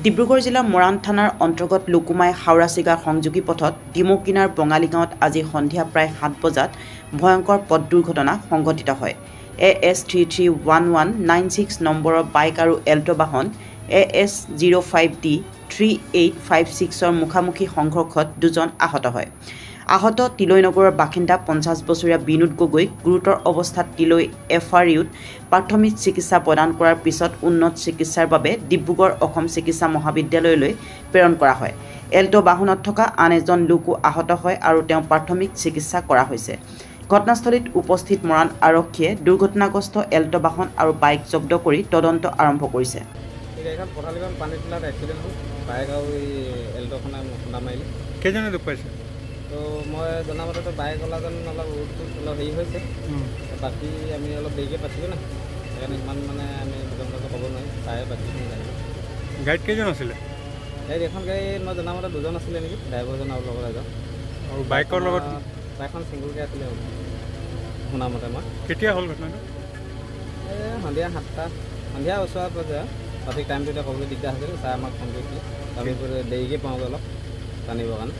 ডিব্ৰুগড় জিলাৰ মৰাণ থানাৰ অন্তৰ্গত লুকুমাই হাওৰা-চিগাৰ সংযোগী পথত ডিমৌকিনাৰ বঙালী গাঁৱত আজি সন্ধিয়া প্ৰায় 7 বজাত ভয়ংকৰ পথ দুৰ্ঘটনা সংঘটিত হয়। AS331196 নম্বৰৰ বাইক আৰু এল্টো বাহন AS05D 3856ৰ মুখামুখি সংঘৰ্ষত দুজন আহত হয়। আহত তিলৈনগৰৰ বাসিন্দা 50 বছৰীয়া বিনোদ গগৈক গুৰুতৰ অৱস্থাত তিলৈ FRUত প্ৰাথমিক চিকিৎসা প্ৰদান কৰাৰ পিছত উন্নত চিকিৎসাৰ বাবে ডিব্ৰুগড় অসম চিকিৎসা মহাবিদ্যালয়লৈ প্ৰেৰণ কৰা হয়। এল্টো বাহনত থকা আন এজন লোকো আহত হয় আৰু তেওঁ প্ৰাথমিক চিকিৎসা কৰা হৈছে। ঘটনাস্থলীত উপস্থিত মৰাণ আৰক্ষীয়ে দুৰ্ঘটনাগ্ৰস্ত এল্টো বাহন আৰু বাইক জব্দ কৰি তদন্ত আৰম্ভ কৰিছে। এইখন পথালিখন পানীত পেলাত এক্সিডেণ্ট হ'ল, বাইক আৰু এই এল্টোখনে খুন্দা মাৰিলে। কেইজনে দুখ পাইছে? তো মই জনামতেতো বাইক ওলাজন অলপ অলপ হেৰি হৈছে, বাকী আমি অলপ দেৰিকৈ পাইছিলোঁ না, সেইকাৰণে ইমান মানে আমি দুজনকে ক'ব নোৱাৰিম, তাই বাকীখিনি জানিব। গাড়ীত কেইজন আছিলে? গাড়ীত এখন গাড়ীত মই জনামতে দুজন আছিলে নেকি, ড্ৰাইভাৰজন আৰু লগত এজন। আৰু বাইকৰ লগত? বাইকখন ছিংগুলকৈ আছিলে শুনামতে মই। কেতিয়া হ'ল ঘটনাটো? এই সন্ধিয়া 7টা, সন্ধিয়া ওচৰত পৰ্যায়ে সঠিক টাইমটো এতিয়া ক'বলৈ দিগদাৰ হৈছিল। ছাৰ আমাক ফোন কৰিছিলে, আমি দেৰিকৈ পাওঁগৈ অলপ জানিবৰ কাৰণে।